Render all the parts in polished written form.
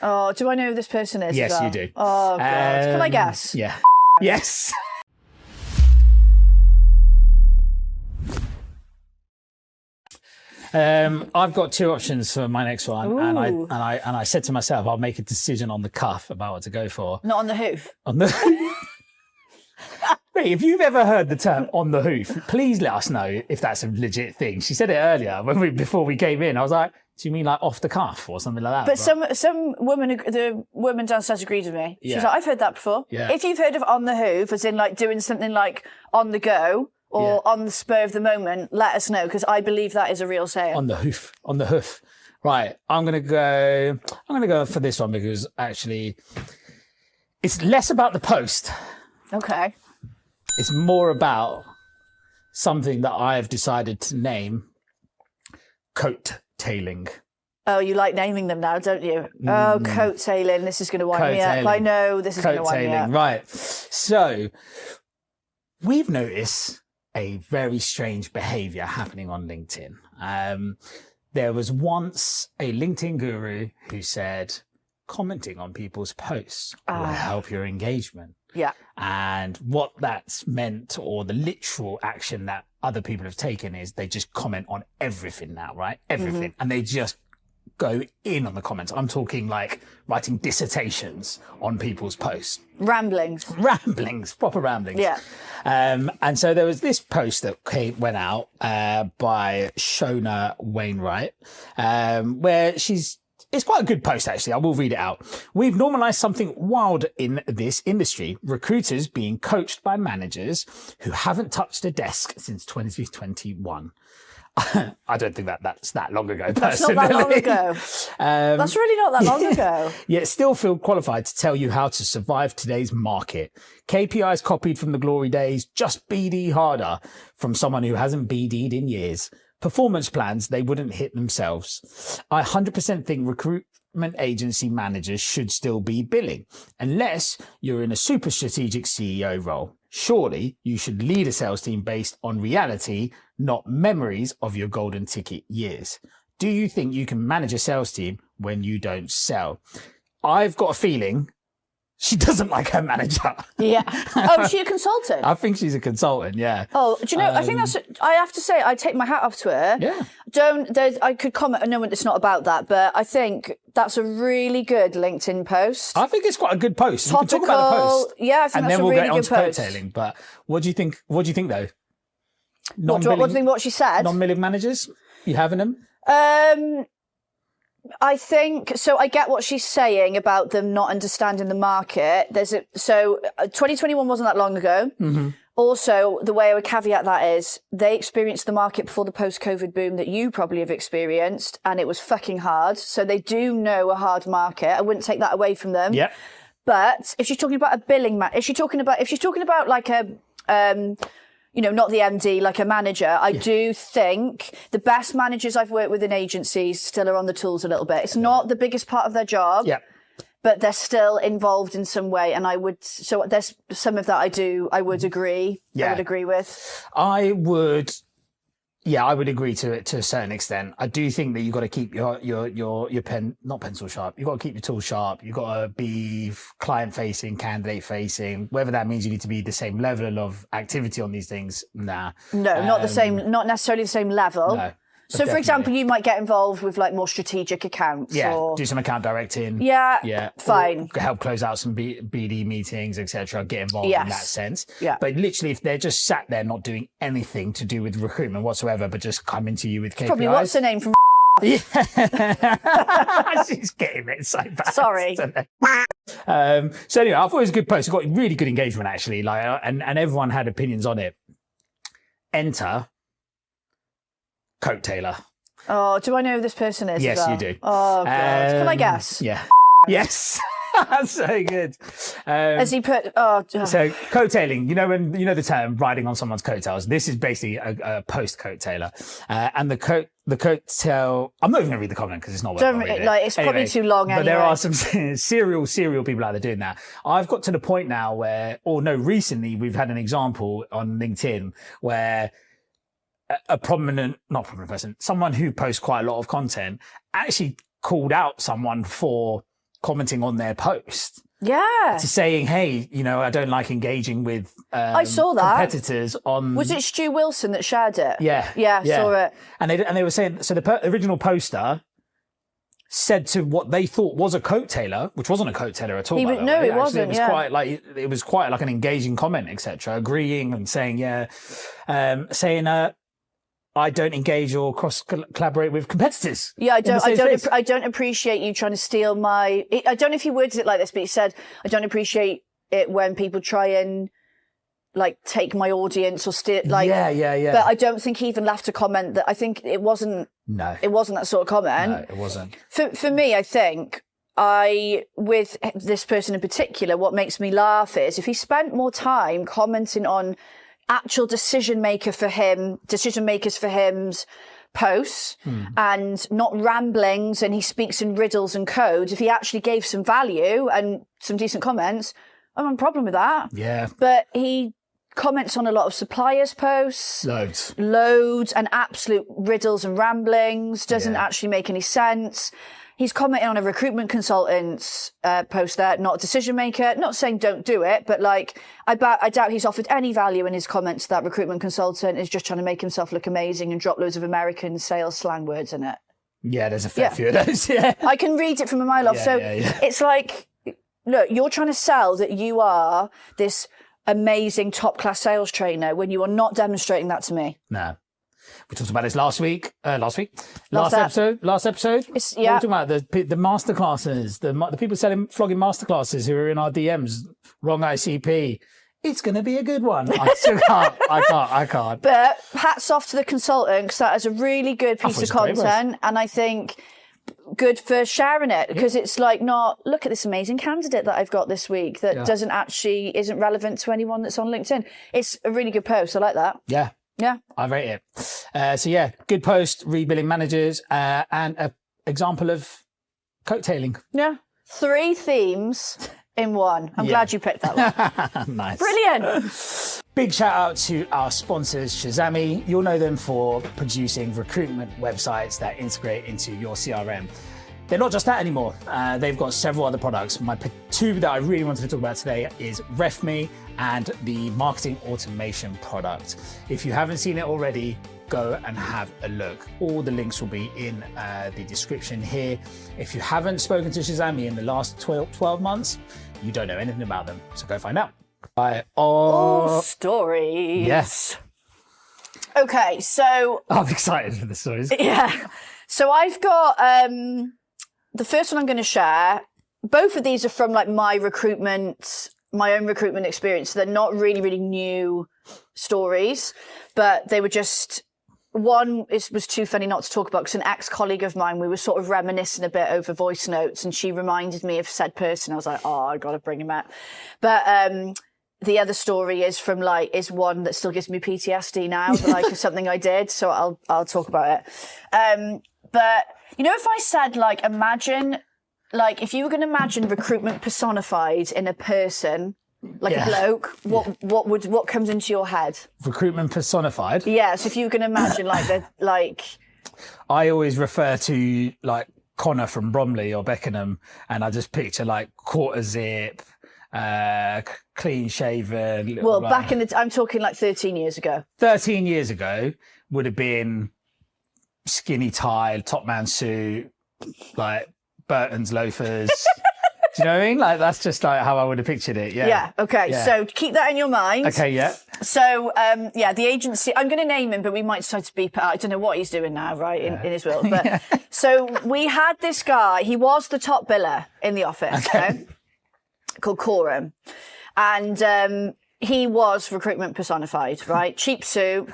Oh, do I know who this person is? Yes, as well? you do. Oh, God. Can I guess? Yeah. Yes. I've got two options for my next one, and I said to myself, I'll make a decision on the cuff about what to go for. Not on the hoof. On the Wait, if you've ever heard the term "on the hoof," please let us know if that's a legit thing. She said it earlier before we came in. I was like, "Do you mean like off the cuff or something like that?" But some woman, the woman downstairs agreed with me. She's Yeah. like, "I've heard that before." Yeah. If you've heard of on the hoof, as in like doing something like on the go or on the spur of the moment, let us know, because I believe that is a real saying. On the hoof, on the hoof. Right, I'm gonna go for this one because actually, it's less about the post. Okay. It's more about something that I've decided to name coattailing. Oh, you like naming them now, don't you? Oh, coattailing. This is going to wind me up. I know this is going to wind me up. Right. So we've noticed a very strange behavior happening on LinkedIn. There was once a LinkedIn guru who said, commenting on people's posts will help your engagement. Yeah. And what that's meant, or the literal action that other people have taken, is they just comment on everything now, right? Everything. Mm-hmm. And they just go in on the comments. I'm talking like writing dissertations on people's posts. Ramblings, proper ramblings. Yeah. And so there was this post that went out by Shona Wainwright, where it's quite a good post, actually. I will read it out. We've normalized something wild in this industry. Recruiters being coached by managers who haven't touched a desk since 2021. I don't think that's that long ago, personally. That's not that long ago. That's really not that long ago. Yet still feel qualified to tell you how to survive today's market. KPIs copied from the glory days, just BD harder, from someone who hasn't BD'd in years. Performance plans they wouldn't hit themselves. I 100% think recruitment agency managers should still be billing, unless you're in a super strategic CEO role. Surely you should lead a sales team based on reality, not memories of your golden ticket years. Do you think you can manage a sales team when you don't sell? I've got a feeling she doesn't like her manager. Yeah. Oh, is she a consultant? I think she's a consultant, yeah. Oh, do you know, I think I have to say, I take my hat off to her. Yeah. I could comment, I know it's not about that, but I think that's a really good LinkedIn post. I think it's quite a good post. Topical. We can talk about the post. Yeah, I think that's a really good post. And then we'll get on to coattailing. But what do you think? What do you think, though? What do you think what she said? Non-billing managers? You having them? I think, so I get what she's saying about them not understanding the market. 2021 wasn't that long ago. Mm-hmm. Also, the way I would caveat that is they experienced the market before the post-COVID boom that you probably have experienced, and it was fucking hard. So they do know a hard market. I wouldn't take that away from them. Yeah. But if she's talking about a billing, if she's talking about like a, not the MD, like a manager, I do think the best managers I've worked with in agencies still are on the tools a little bit. It's not the biggest part of their job, but they're still involved in some way. And so there's some of that I would agree. I would agree with. I would agree to it to a certain extent. I do think that you've got to keep your pen, not pencil sharp. You've got to keep your tools sharp. You've got to be client facing, candidate facing, whether that means you need to be the same level of activity on these things. Nah. No, not necessarily the same level. No. So, for example, you might get involved with like more strategic accounts. Yeah, or do some account directing. Yeah, fine. Help close out some BD meetings, etc. Get involved in that sense. Yeah. But literally, if they're just sat there not doing anything to do with recruitment whatsoever, but just coming to you with KPIs. Probably what's the name from? Yeah. She's getting it so bad. Sorry. So anyway, I thought it was a good post. It got really good engagement, actually. And everyone had opinions on it. Enter coattailer. Oh, do I know who this person is? Yes, as well? you do. Oh, God. Can I guess? Yeah. Yes. That's so good. Has he put? So coattailing. You know the term riding on someone's coattails. This is basically a post coattailer, and the coattail. I'm not even going to read the comment because it's not. It's probably too long. But there are some serial people out there doing that. I've got to the point now where, recently we've had an example on LinkedIn where a not prominent person, someone who posts quite a lot of content, actually called out someone for commenting on their post. Yeah. To saying, hey, you know, I don't like engaging with I saw that. competitors on... Was it Stu Wilson that shared it? Yeah. Yeah, saw it. And they were saying, so the original poster said to what they thought was a coat tailor, which wasn't a coat tailor at all. It wasn't. It was quite like an engaging comment, etc. Agreeing and saying, I don't engage or cross collaborate with competitors. Yeah, I don't appreciate you trying to steal my. I don't know if he worded it like this, but he said, I don't appreciate it when people try and like take my audience or steal. Like, yeah. But I don't think he even left a comment that I think it wasn't. No, it wasn't that sort of comment. No, it wasn't. For me, I think with this person in particular, what makes me laugh is if he spent more time commenting on actual decision makers for him's posts and not ramblings, and he speaks in riddles and codes. If he actually gave some value and some decent comments, I don't have a problem with that. Yeah. But he comments on a lot of suppliers' posts. Loads and absolute riddles and ramblings. Doesn't actually make any sense. He's commenting on a recruitment consultant's post there, not a decision maker. Not saying don't do it, but like I doubt he's offered any value in his comments. That recruitment consultant is just trying to make himself look amazing and drop loads of American sales slang words in it. Yeah, there's a fair few of those. Yeah, I can read it from a mile off. It's like, look, you're trying to sell that you are this amazing top class sales trainer when you are not demonstrating that to me. No. We talked about this last episode. What are we talking about? The masterclasses, the people flogging masterclasses who are in our DMs, wrong ICP. It's going to be a good one. I still can't. I can't. But hats off to the consultant, because that is a really good piece of content. And I think good for sharing it, because it's like, not look at this amazing candidate that I've got this week that isn't relevant to anyone that's on LinkedIn. It's a really good post. I like that. Yeah. Yeah. I rate it. Good post, rebilling managers, and an example of coattailing. Yeah. 3 themes in one. I'm glad you picked that one. Nice. Brilliant. Big shout out to our sponsors, Shazami. You'll know them for producing recruitment websites that integrate into your CRM. They're not just that anymore. They've got several other products. My 2 that I really wanted to talk about today is RefMe and the marketing automation product. If you haven't seen it already, go and have a look. All the links will be in the description here. If you haven't spoken to Shazami in the last 12 months, you don't know anything about them. So go find out. All stories. Yes. Okay, so... I'm excited for the stories. Yeah. So I've got... the first one I'm going to share, both of these are from like my own recruitment experience. They're not really, really new stories, but they were just, one was too funny not to talk about, because an ex-colleague of mine, we were sort of reminiscing a bit over voice notes, and she reminded me of said person. I was like, oh, I got to bring him up. But the other story is one that still gives me PTSD now, like something I did. So I'll talk about it. But you know, if I said, like, imagine, like, if you were going to imagine recruitment personified in a person, like a bloke, what comes into your head? Recruitment personified? Yeah, so if you were going to imagine, I always refer to, like, Connor from Bromley or Beckenham, and I just picture, like, quarter zip, clean shaven. Well, back in I'm talking, like, 13 years ago. 13 years ago would have been... skinny tie, top man suit, like Burton's loafers. Do you know what I mean? Like, that's just like how I would have pictured it. Yeah. Yeah. Okay. Yeah. So keep that in your mind. Okay. Yeah. So, the agency, I'm going to name him, but we might decide to beep it out. I don't know what he's doing now, right? In his will. But so we had this guy, he was the top biller in the office, called Khuram. And, he was recruitment personified, right? Cheap suit.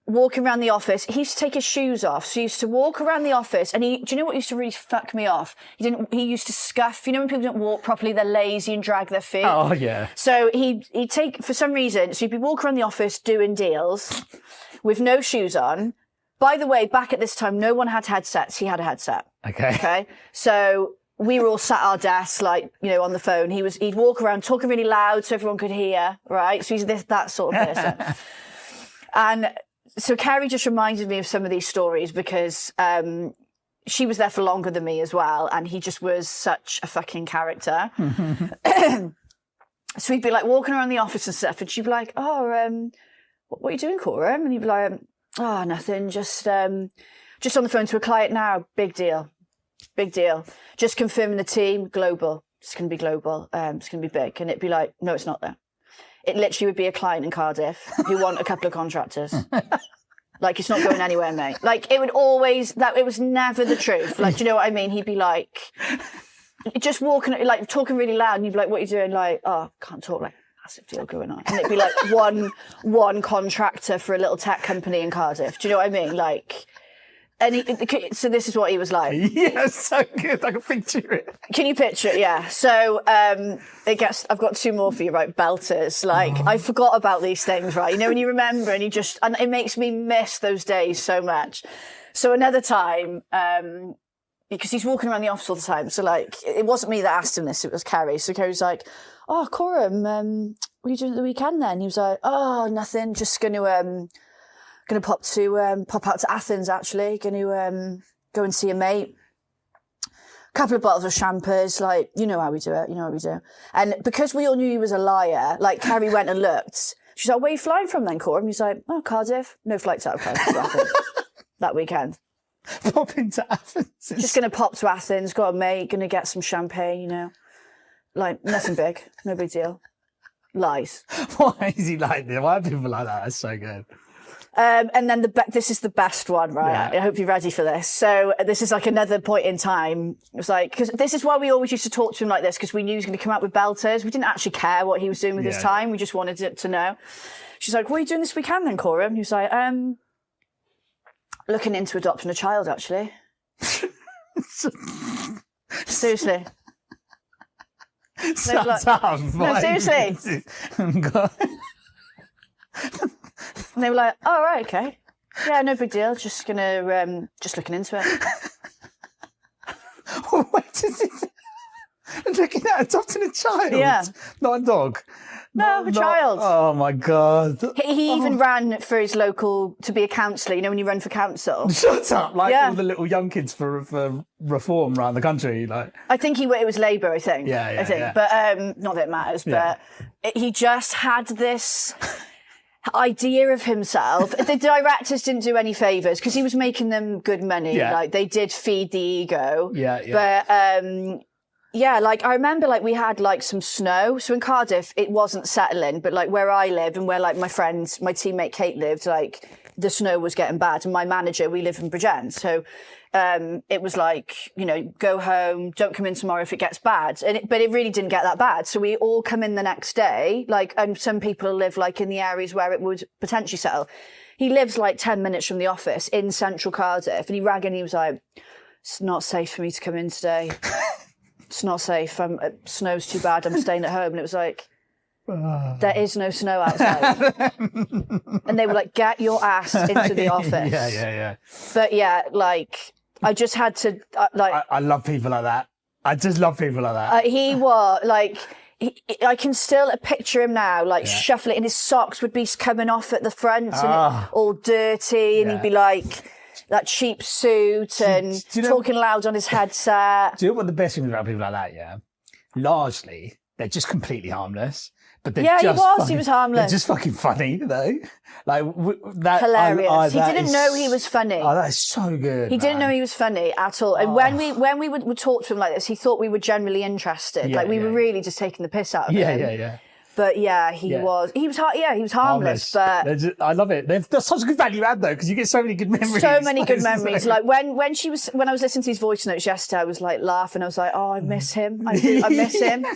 Walking around the office, he used to take his shoes off. So he used to walk around the office, and do you know what used to really fuck me off? He used to scuff. You know when people don't walk properly, they're lazy and drag their feet? Oh, yeah. So he'd take, for some reason, so he'd be walking around the office doing deals with no shoes on. By the way, back at this time, no one had headsets. He had a headset. Okay. So we were all sat at our desks, like, you know, on the phone. He'd walk around talking really loud so everyone could hear, right? So he's that sort of person. And so Carrie just reminded me of some of these stories because she was there for longer than me as well, and he just was such a fucking character. So he'd be like walking around the office and stuff, and she'd be like, "Oh, what are you doing, Khuram?" And he'd be like, "Oh, nothing. Just on the phone to a client now. Big deal. Just confirming the team. Global. It's going to be global. It's going to be big." And it'd be like, "No, it's not there." It literally would be a client in Cardiff who want a couple of contractors. Like, it's not going anywhere, mate. Like, it would always, it was never the truth. Like, do you know what I mean? He'd be like, just walking, like, talking really loud, and you'd be like, "What are you doing?" Like, "Oh, can't talk." Like, massive deal going on. And it'd be like one contractor for a little tech company in Cardiff. Do you know what I mean? Like, so this is what he was like. Yeah, so good. I can picture it. Can you picture it? Yeah. So I've got two more for you, right? Belters. Like, I forgot about these things, right? You know, when you remember and it makes me miss those days so much. So another time, because he's walking around the office all the time. So like, it wasn't me that asked him this, it was Kerry. So Kerry's like, "Oh, Khuram, what are you doing at the weekend then?" He was like, "Oh, nothing. Just going to pop out to Athens, actually. Going to go and see a mate. A couple of bottles of champers, like, you know how we do it. And because we all knew he was a liar, like, Carrie went and looked. She's like, "Where are you flying from then, Khuram?" He's like, "Oh, Cardiff. No flights out of Cardiff to Athens that weekend. Pop into Athens. Just going to pop to Athens, got a mate, going to get some champagne, you know. Like, nothing big, no big deal." Lies. Why is he like this? Why are people like that? That's so good. And then this is the best one, right? Yeah. I hope you're ready for this. So this is like another point in time. It was like, because this is why we always used to talk to him like this, because we knew he was going to come out with belters. We didn't actually care what he was doing with his time. We just wanted it to know. She's like, "What are you doing this weekend then, Khuram?" He was like, "Looking into adopting a child, actually." Seriously. Shut up. No, seriously. And they were like, "Oh, right, okay. Yeah, no big deal. Just looking into it." What is it? Looking at adopting a child? Yeah. Not a dog? No, a child. Oh, my God. He even ran for his local, to be a councillor, you know, when you run for council. Shut up. Like all the little young kids for reform around the country. Like, I think it was Labour, I think. Yeah. But not that it matters, but he just had this idea of himself. The directors didn't do any favours because he was making them good money. Yeah. Like, they did feed the ego. Yeah. But like, I remember, like, we had, like, some snow. So in Cardiff, it wasn't settling, but, like, where I live and where, like, my teammate Kate lived, like, the snow was getting bad. And my manager, we live in Bridgend. So it was like, you know, go home, don't come in tomorrow if it gets bad. But it really didn't get that bad. So we all come in the next day, like, and some people live, like, in the areas where it would potentially settle. He lives, like, 10 minutes from the office in central Cardiff. And he rang in, he was like, "It's not safe for me to come in today. It's not safe. Snow's too bad. I'm staying at home." And it was like, there is no snow outside. And they were like, "Get your ass into the office." Yeah. But yeah, like, I just had to, I love people like that. I just love people like that. he was like, I can still picture him now, like, shuffling, and his socks would be coming off at the front and all dirty, and he'd be like, that cheap suit and talking loud on his headset. Do you know what the best thing about people like that, yeah? Largely, they're just completely harmless. But they're he was harmless. They're just fucking funny, though. Like, that. Hilarious. He didn't know he was funny. Oh, that is so good. He didn't know he was funny at all. And when we would talk to him like this, he thought we were generally interested. Like, we were really just taking the piss out of him. Yeah. But he was harmless. But I love it. They're such a good value add though, because you get so many good memories. So many good memories. Like when I was listening to his voice notes yesterday, I was like laughing. I was like, "Oh, I miss him. I miss him."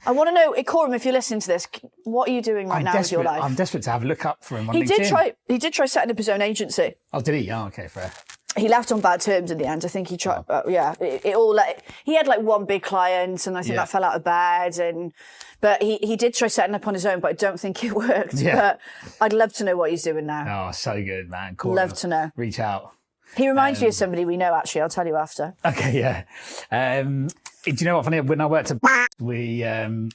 I want to know, Khuram, if you're listening to this, what are you doing right now with your life? I'm desperate to have a look up for him on LinkedIn. He did try setting up his own agency. Oh, did he? Oh, okay, fair. He left on bad terms in the end. I think he tried. He had like one big client, and I think that fell out of bed. But he did try setting up on his own, but I don't think it worked. Yeah. But I'd love to know what he's doing now. Oh, so good, man. Cool. Love to know. Reach out. He reminds me of somebody we know, actually. I'll tell you after. Okay, yeah. Do you know what funny? When I worked at we I might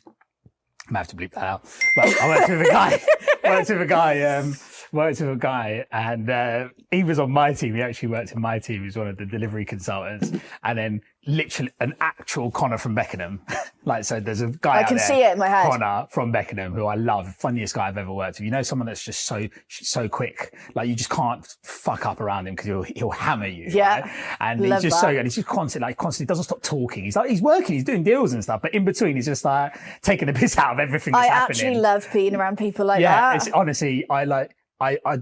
have to bleep that out. But I worked with a guy. worked with a guy, and he was on my team. He actually worked in my team. He was one of the delivery consultants, and then literally an actual Connor from Beckenham. Like, so there's a guy I can see it in my head. Connor from Beckenham, who I love, funniest guy I've ever worked with. You know, someone that's just so quick. Like, you just can't fuck up around him because he'll hammer you. Yeah. Right? And Love he's just that. so good. He's just constantly doesn't stop talking. He's working, he's doing deals and stuff, but in between he's just like taking the piss out of everything that's I happening. actually love being around people like Yeah, that. it's honestly, I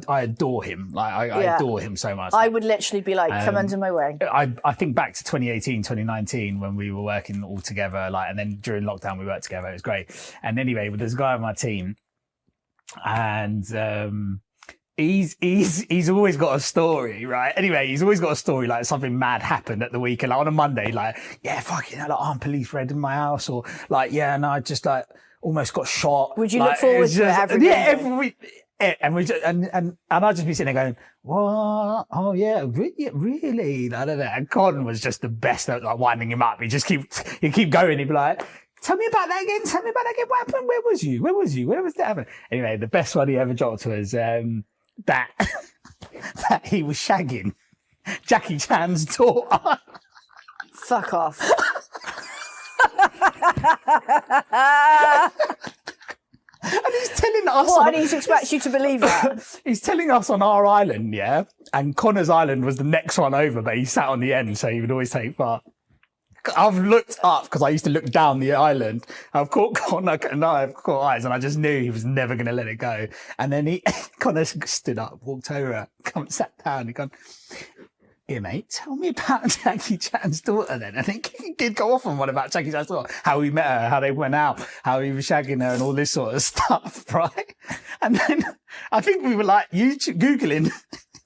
adore him. Like, I adore him so much. I would literally be like, come under my wing. I think back to 2018, 2019 when we were working all together, like, and then during lockdown we worked together. It was great. And anyway, there's a guy on my team, and he's always got a story, right? Anyway, he's always got a story, like something mad happened at the weekend, like on a Monday, like, yeah, fucking hell, like, armed police raid in my house, or like, yeah, no, I just like almost got shot. Would you like, look forward to it every yeah, Monday? every week. And we just, and I'd just be sitting there going, what? Oh yeah, really? Da, da, da. And Con was just the best at like winding him up. He'd keep going. He'd be like, tell me about that again. Tell me about that again. What happened? Where was you? Where was that happening? Anyway, the best one he ever dropped was, that he was shagging Jackie Chan's daughter. Fuck off. And he's telling us. What, I need to expect you to believe that? He's telling us on our island, yeah? And Connor's island was the next one over, but he sat on the end, so he would always take part. I've looked up, because I used to look down the island. I've caught Connor, and I've caught eyes, and I just knew he was never going to let it go. And then Connor stood up, walked over, come sat down, he gone, here, mate, tell me about Jackie Chan's daughter then. And he did go off on one about Jackie Chan's daughter, how he met her, how they went out, how he was shagging her and all this sort of stuff, right? And then I think we were like Googling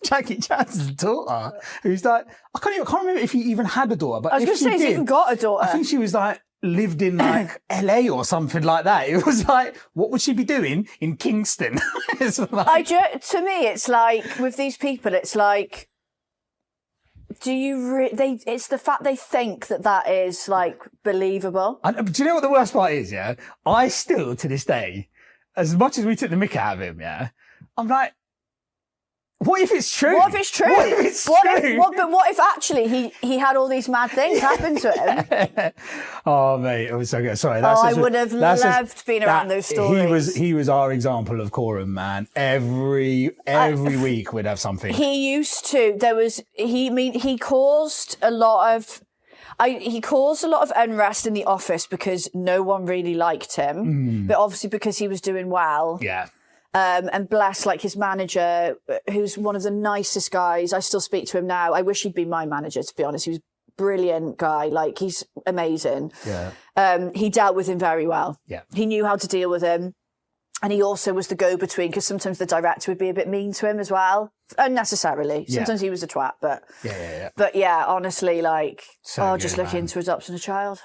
Jackie Chan's daughter, who's like, I can't remember if he even had a daughter, but I was if going to say, she has he did, even got a daughter? I think she was like, lived in like LA or something like that. It was like, what would she be doing in Kingston? It's like, to me, it's like, with these people, it's like, it's the fact they think that is like believable. and, do you know what the worst part is? Yeah, I still to this day, as much as we took the mick out of him, yeah, I'm like, what if it's true? What if it's true? What if it's true? But what if actually he had all these mad things happen to him? Oh mate, it was so good. Sorry, I would have loved being around those stories. He was our example of Khuram, man. Every week we'd have something. He used to. He caused a lot of. He caused a lot of unrest in the office because no one really liked him, but obviously because he was doing well. Yeah. And bless, like, his manager, who's one of the nicest guys. I still speak to him now. I wish he'd been my manager, to be honest. He was a brilliant guy. Like, he's amazing. Yeah. He dealt with him very well. Yeah. He knew how to deal with him. And he also was the go-between, because sometimes the director would be a bit mean to him as well. Unnecessarily. Sometimes he was a twat, but... Yeah. But yeah, honestly, like... So just good, look man. into adopting a child.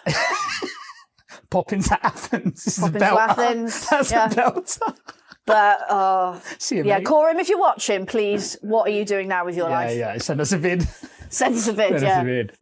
Pop into Athens. Pop into Athens. That's a belter. But, See you, yeah, mate. Khuram, if you're watching, please, what are you doing now with your life? Yeah. Send us a vid. Send us a vid, Send us a vid.